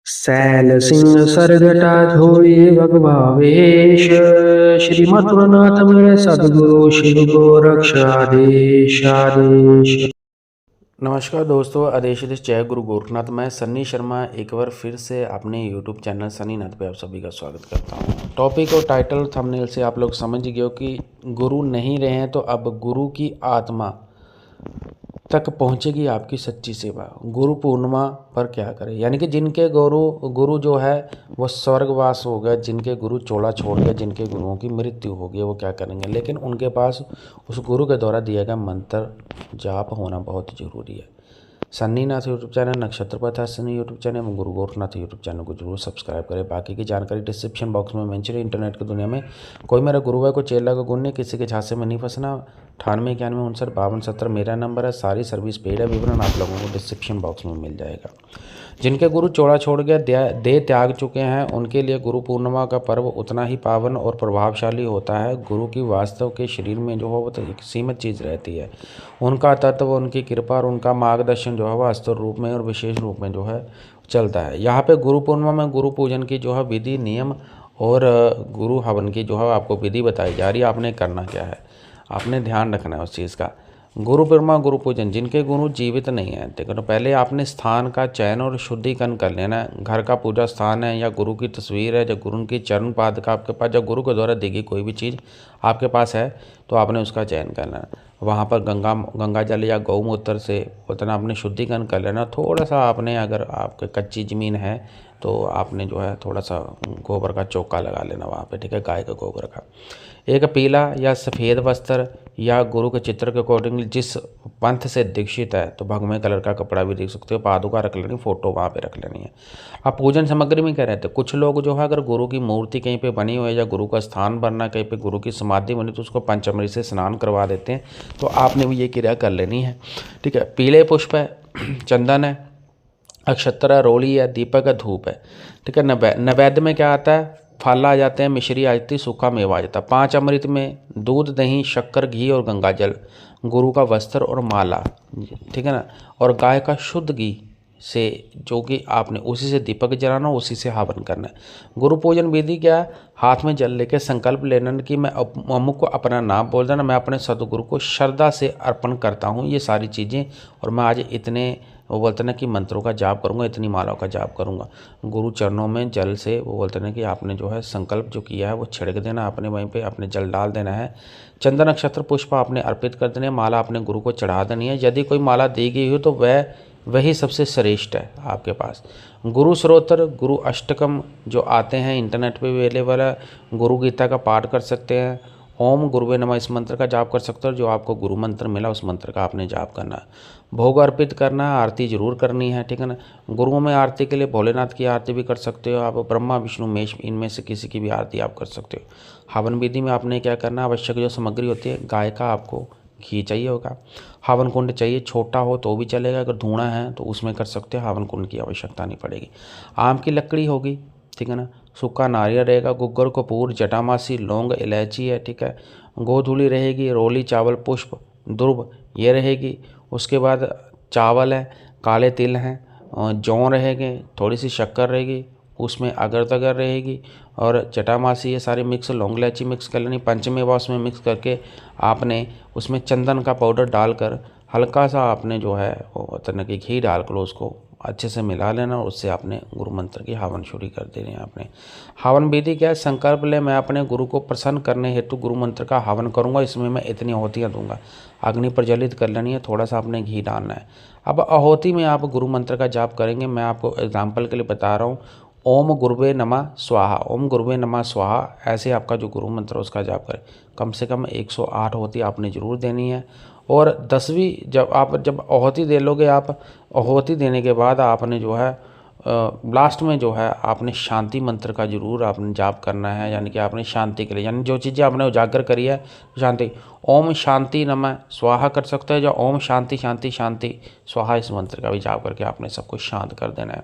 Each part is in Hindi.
सैल सिंह सरजटा धोई भगभावेश। श्रीमद्गुरुनाथ मेरे सदगुरु शिव गोरक्षाधीश आदेश। नमस्कार दोस्तों, आदेश जय गुरु गोरखनाथ। मैं सन्नी शर्मा एक बार फिर से अपने यूट्यूब चैनल सनी नाथ पे आप सभी का स्वागत करता हूँ। टॉपिक और टाइटल थंबनेल से आप लोग समझ गए हो कि गुरु नहीं रहे हैं तो अब गुरु की आत्मा तक पहुंचेगी आपकी सच्ची सेवा। गुरु पूर्णिमा पर क्या करें, यानी कि जिनके गुरु जो है वो स्वर्गवास हो गया, जिनके गुरु चोला छोड़ गया, जिनके गुरुओं की मृत्यु हो गई, वो क्या करेंगे। लेकिन उनके पास उस गुरु के द्वारा दिया गया मंत्र जाप होना बहुत ज़रूरी है। सन्नी नाथ यूट्यूब चैनल, नक्षत्र पथा सन्नी यूट्यूब चैनल एवं गुरु गोरखनाथ यूट्यूब चैनल को जरूर सब्सक्राइब करें। बाकी की जानकारी डिस्क्रिप्शन बॉक्स में मेंशन है। इंटरनेट की दुनिया में कोई मेरा गुरु है, कोई चेला का गुण नहीं, किसी के झांसे में नहीं फंसना। 98 91 59 52 मेरा नंबर है। सारी सर्विस पेड है, विवरण आप लोगों को डिस्क्रिप्शन बॉक्स में मिल जाएगा। जिनके गुरु चोला छोड़ गया, देह त्याग चुके हैं, उनके लिए गुरु पूर्णिमा का पर्व उतना ही पावन और प्रभावशाली होता है। गुरु की वास्तव के शरीर में जो है वो तो एक सीमित चीज़ रहती है। उनका तत्व, उनकी कृपा और उनका मार्गदर्शन जो है वास्तव रूप में और विशेष रूप में जो है चलता है। यहाँ पे गुरु पूर्णिमा में गुरु पूजन की जो है विधि, नियम और गुरु हवन की जो है आपको विधि बताई जा रही है। आपने करना क्या है, आपने ध्यान रखना है उस चीज़ का। गुरु पूर्णिमा, गुरु पूजन, जिनके गुरु जीवित नहीं है, देखो तो पहले आपने स्थान का चयन और शुद्धिकरण कर लेना है। घर का पूजा स्थान है या गुरु की तस्वीर है, या गुरु की चरण पाद का आपके पास, जब गुरु के द्वारा दी गई कोई भी चीज़ आपके पास है तो आपने उसका चयन करना है। वहाँ पर गंगा जल या गौमूत्र से उतना आपने शुद्धिकरण कर लेना। थोड़ा सा आपने, अगर आपके कच्ची ज़मीन है तो आपने जो है थोड़ा सा गोबर का चौका लगा लेना वहाँ पे, ठीक है, गाय के गोबर का। एक पीला या सफ़ेद वस्त्र या गुरु के चित्र के अकॉर्डिंगली जिस पंथ से दीक्षित है तो भगवे कलर का कपड़ा भी देख सकते हो। पादुका रख लेनी, फ़ोटो वहाँ पे रख लेनी है। अब पूजन सामग्री में क्या रहते हैं, कुछ लोग जो है अगर गुरु की मूर्ति कहीं पे बनी हुई है या गुरु का स्थान बनना, कहीं पे गुरु की समाधि बनी तो उसको पंचामृत से स्नान करवा देते हैं। तो आपने भी ये क्रिया कर लेनी है, ठीक है। पीले पुष्प है, चंदन है, अक्षत्र है, रोली है, दीपक है, धूप है, ठीक है। नैवेद्य में क्या आता है, फल आ जाते हैं, मिश्री आ जाती है, सूखा मेवा आ जाता है। 5 अमृत में दूध, दही, शक्कर, घी और गंगा जल, गुरु का वस्त्र और माला, ठीक है ना। और गाय का शुद्ध घी से, जो कि आपने उसी से दीपक जलाना, उसी से हवन करना है। गुरु पूजन विधि क्या है, हाथ में जल लेके संकल्प लेना कि मैं अमुक को अपना नाम बोल देना, मैं अपने सदगुरु को श्रद्धा से अर्पण करता हूँ ये सारी चीज़ें, और मैं आज इतने, वो बोलते ना कि मंत्रों का जाप करूँगा, इतनी मालाओं का जाप करूँगा। गुरु चरणों में जल से, वो बोलते ना कि आपने जो है संकल्प जो किया है वो छिड़क देना, आपने वहीं पे आपने जल डाल देना है। चंदन, नक्षत्र, पुष्प आपने अर्पित कर देने, माला आपने गुरु को चढ़ा देनी है। यदि कोई माला दी गई हो तो वही सबसे श्रेष्ठ है आपके पास। गुरु स्त्रोत्र, गुरु अष्टकम जो आते हैं इंटरनेट पे अवेलेबल है। गुरु गीता का पाठ कर सकते हैं। ओम गुरुवे नमः इस मंत्र का जाप कर सकते हो। जो आपको गुरु मंत्र मिला उस मंत्र का आपने जाप करना है। भोग अर्पित करना है, आरती जरूर करनी है, ठीक है ना। गुरुओं में आरती के लिए भोलेनाथ की आरती भी कर सकते हो आप, ब्रह्मा विष्णु महेश इनमें से किसी की भी आरती आप कर सकते हो। हवन विधि में आपने क्या करना, आवश्यक जो सामग्री होती है, गाय का आपको घी चाहिए होगा, हवन कुंड चाहिए, छोटा हो तो भी चलेगा, अगर धूना है तो उसमें कर सकते हो, हवन कुंड की आवश्यकता नहीं पड़ेगी। आम की लकड़ी होगी, ठीक है ना। सूखा नारियल रहेगा, गुग्गल, कपूर, जटामासी, लौंग, इलायची है, ठीक है। गोधूली रहेगी, रोली, चावल, पुष्प, दुर्ब ये रहेगी। उसके बाद चावल है, काले तिल हैं, जौ रहेंगे, थोड़ी सी शक्कर रहेगी, उसमें अगर तगर रहेगी और जटामासी, ये सारे मिक्स, लौंग इलायची मिक्स कर लेनी। पंचमेवा उसमें मिक्स करके आपने उसमें चंदन का पाउडर डालकर हल्का सा आपने जो है वो तरह की घी डालकर उसको अच्छे से मिला लेना, और उससे आपने गुरु मंत्र की हवन शुरू कर देनी है। आपने हवन विधि क्या है, संकल्प ले, मैं अपने गुरु को प्रसन्न करने हेतु गुरु मंत्र का हवन करूंगा, इसमें मैं इतनी आहुतियाँ दूंगा। अग्नि प्रज्वलित कर लेनी है, थोड़ा सा आपने घी डालना है। अब आहुति में आप गुरु मंत्र का जाप करेंगे, मैं आपको एग्जाम्पल के लिए बता रहा हूँ। ओम गुरुवे नमः स्वाहा, ओम गुरुवे नमः स्वाहा, ऐसे आपका जो गुरु मंत्र उसका जाप करें। कम से कम 108 आहुति आपने ज़रूर देनी है। और 10वीं जब आहुति दे लोगे, आप आहुति देने के बाद आपने जो है लास्ट में जो है आपने शांति मंत्र का जरूर आपने जाप करना है, यानी कि आपने शांति के लिए, यानी जो चीज़ें आपने उजागर करी है शांति, ओम शांति नमः स्वाहा कर सकते हैं, या ओम शांति शांति शांति स्वाहा, इस मंत्र का भी जाप करके आपने सब कुछ शांत कर देना है।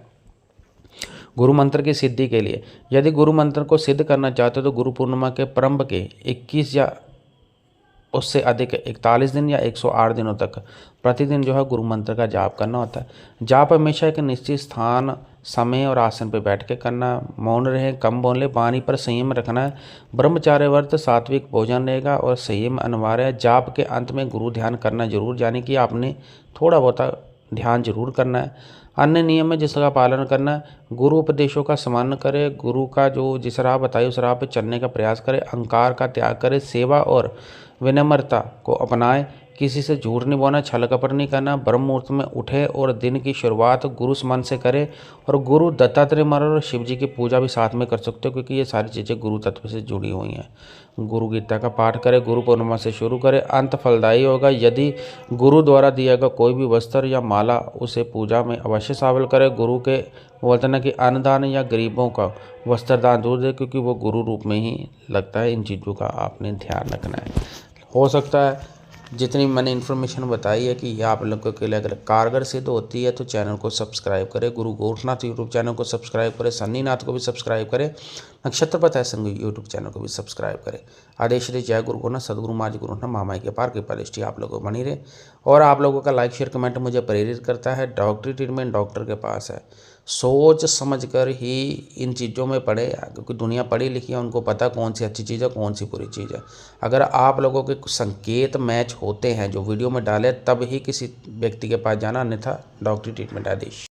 गुरु मंत्र की सिद्धि के लिए, यदि गुरु मंत्र को सिद्ध करना चाहते हो तो गुरु पूर्णिमा के प्रारंभ के 21 या उससे अधिक 41 दिन या 108 दिनों तक प्रतिदिन जो है गुरु मंत्र का जाप करना होता है। जाप हमेशा एक निश्चित स्थान समय और आसन पर बैठ के करना, मौन रहें, कम बोलें, वाणी पर संयम रखना है, ब्रह्मचार्य व्रत, सात्विक भोजन रहेगा और संयम अनिवार्य है। जाप के अंत में गुरु ध्यान करना जरूर, यानी कि आपने थोड़ा बहुत ध्यान जरूर करना है। अन्य नियम है जिसका पालन करना है। गुरु उपदेशों का सम्मान करें, गुरु का जो जिस राह बताई उस राह पर चलने का प्रयास करें, अहंकार का त्याग करें, सेवा और विनम्रता को अपनाएं, किसी से झूठ नहीं बोलना, छल कपट नहीं करना, ब्रह्म मुहूर्त में उठे और दिन की शुरुआत गुरु मन से करें। और गुरु दत्तात्रेय महाराज और शिव जी की पूजा भी साथ में कर सकते हो, क्योंकि ये सारी चीज़ें गुरु तत्व से जुड़ी हुई हैं। गुरु गीता का पाठ करें, गुरु पूर्णिमा से शुरू करें, अंत फलदायी होगा। यदि गुरु द्वारा दिया गया कोई भी वस्त्र या माला उसे पूजा में अवश्य शामिल करें। गुरु के बोलते ना कि अन्नदान या गरीबों का वस्त्रदान दूर दे, क्योंकि वो गुरु रूप में ही लगता है। इन चीज़ों का आपने ध्यान रखना है। हो सकता है जितनी मैंने इन्फॉर्मेशन बताई है कि यह आप लोगों के लिए अगर कारगर सिद्ध होती है तो चैनल को सब्सक्राइब करें, गुरु गोरखनाथ यूट्यूब चैनल को सब्सक्राइब करें, सन्नीनाथ को भी सब्सक्राइब करें, नक्षत्रपथ ऐसा यूट्यूब चैनल को भी सब्सक्राइब करें। आदेश श्री जय गुरु गोरखनाथ, सदगुरु माज गुरुनाथ, महामाई के पार कृपा दृष्टि आप लोगों को बनी रहे। और आप लोगों का लाइक शेयर कमेंट मुझे प्रेरित करता है। डॉक्टरी ट्रीटमेंट डॉक्टर के पास है, सोच समझ कर ही इन चीज़ों में पढ़े, क्योंकि दुनिया पढ़ी लिखी है, उनको पता कौन सी अच्छी चीज़ है कौन सी बुरी चीज़ है। अगर आप लोगों के कुछ संकेत मैच होते हैं जो वीडियो में डाले, तब ही किसी व्यक्ति के पास जाना, अन्यथा डॉक्टरी ट्रीटमेंट आदेश।